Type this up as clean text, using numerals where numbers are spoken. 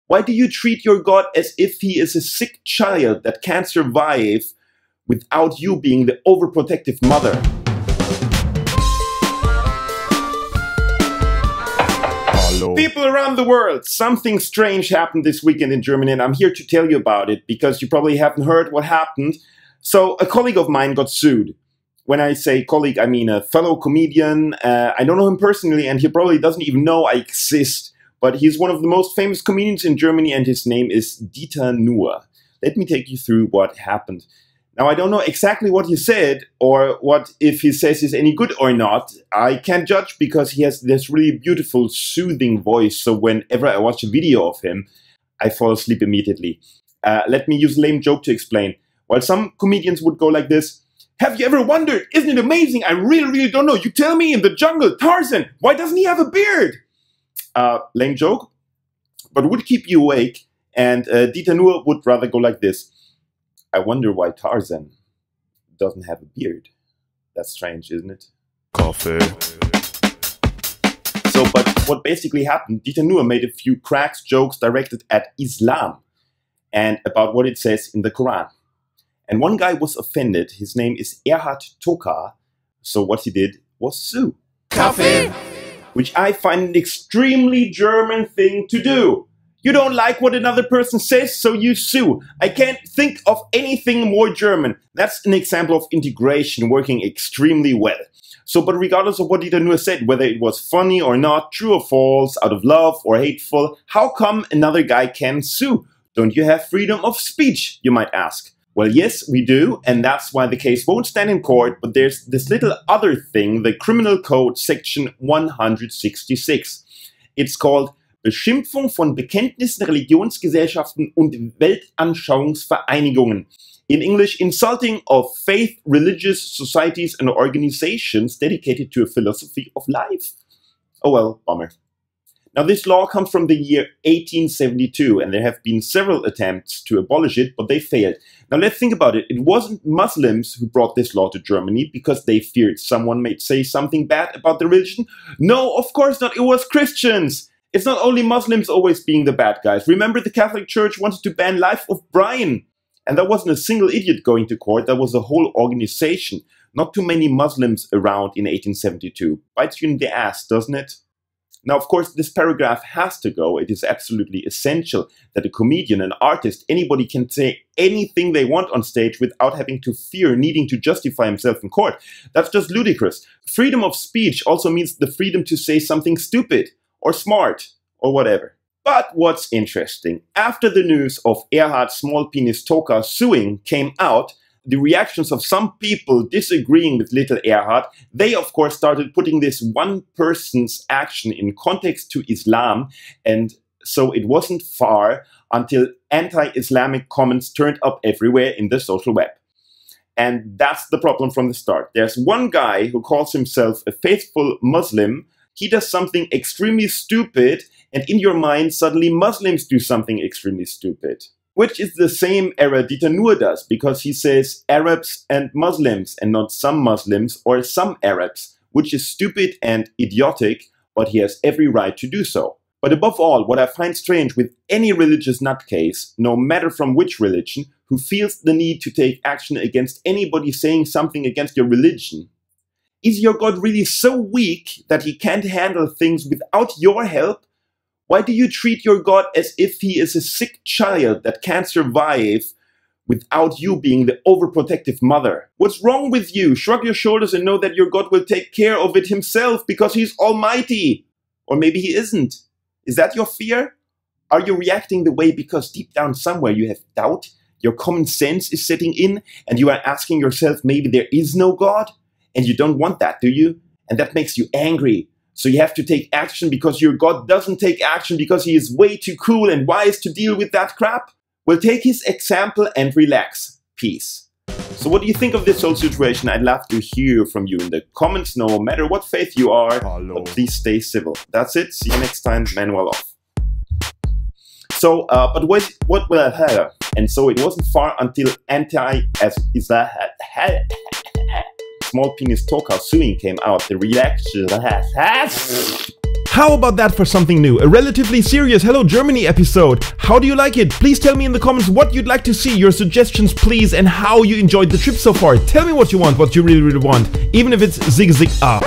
Why do you treat your God as if he is a sick child that can't survive without you being the overprotective mother? Hello. People around the world, something strange happened this weekend in Germany, and I'm here to tell you about it because you probably haven't heard what happened. So a colleague of mine got sued. When I say colleague, I mean a fellow comedian. I don't know him personally, and he probably doesn't even know I exist. But he's one of the most famous comedians in Germany, and his name is Dieter Nuhr. Let me take you through what happened. Now, I don't know exactly what he said, or what if he says is any good or not. I can't judge because he has this really beautiful, soothing voice. So whenever I watch a video of him, I fall asleep immediately. Let me use a lame joke to explain. While some comedians would go like this: have you ever wondered, isn't it amazing? I really don't know. You tell me, in the jungle, Tarzan, why doesn't he have a beard? Lame joke, but would keep you awake. And Dieter Nuhr would rather go like this: I wonder why Tarzan doesn't have a beard. That's strange, isn't it? Coffee. So, but what basically happened, Dieter Nuhr made a few cracks jokes directed at Islam and about what it says in the Koran. And one guy was offended. His name is Erhat Toka. So what he did was sue. Coffee. Which I find an extremely German thing to do. You don't like what another person says, so you sue. I can't think of anything more German. That's an example of integration working extremely well. So, but regardless of what Dieter Nuhr said, whether it was funny or not, true or false, out of love or hateful, how come another guy can sue? Don't you have freedom of speech, you might ask? Well, yes, we do, and that's why the case won't stand in court, but there's this little other thing, the Criminal Code Section 166. It's called Beschimpfung von Bekenntnissen, Religionsgesellschaften und Weltanschauungsvereinigungen. In English, insulting of faith, religious societies and organizations dedicated to a philosophy of life. Oh well, bummer. Now, this law comes from the year 1872, and there have been several attempts to abolish it, but they failed. Now, let's think about it. It wasn't Muslims who brought this law to Germany because they feared someone might say something bad about the religion. No, of course not. It was Christians. It's not only Muslims always being the bad guys. Remember, the Catholic Church wanted to ban Life of Brian. And that wasn't a single idiot going to court. That was a whole organization. Not too many Muslims around in 1872. Bites you in the ass, doesn't it? Now, of course, this paragraph has to go. It is absolutely essential that a comedian, an artist, anybody can say anything they want on stage without having to fear needing to justify himself in court. That's just ludicrous. Freedom of speech also means the freedom to say something stupid or smart or whatever. But what's interesting, after the news of Erhat Small Penis Toka suing came out, the reactions of some people disagreeing with little Erhat, they of course started putting this one person's action in context to Islam, and so it wasn't far until anti-Islamic comments turned up everywhere in the social web. And that's the problem from the start. There's one guy who calls himself a faithful Muslim. He does something extremely stupid, and in your mind suddenly Muslims do something extremely stupid. Which is the same error Dieter Nuhr does, because he says Arabs and Muslims and not some Muslims or some Arabs, which is stupid and idiotic, but he has every right to do so. But above all, what I find strange with any religious nutcase, no matter from which religion, who feels the need to take action against anybody saying something against your religion, is your God really so weak that he can't handle things without your help? Why do you treat your God as if he is a sick child that can't survive without you being the overprotective mother? What's wrong with you? Shrug your shoulders and know that your God will take care of it himself because he's almighty. Or maybe he isn't. Is that your fear? Are you reacting the way because deep down somewhere you have doubt? Your common sense is setting in and you are asking yourself maybe there is no God? And you don't want that, do you? And that makes you angry. So you have to take action because your God doesn't take action because he is way too cool and wise to deal with that crap? Well, take his example and relax. Peace. So what do you think of this whole situation? I'd love to hear from you in the comments, no matter what faith you are. Hello. But please stay civil. That's it. See you next time. Manuel off. So, but what will I have? And so it wasn't far until Small Penis Toka suing came out. The reaction How about that for something new? A relatively serious Hello Germany episode. How do you like it? Please tell me in the comments what you'd like to see, your suggestions please, and how you enjoyed the trip so far. Tell me what you want, what you really want, even if it's zig zig ah.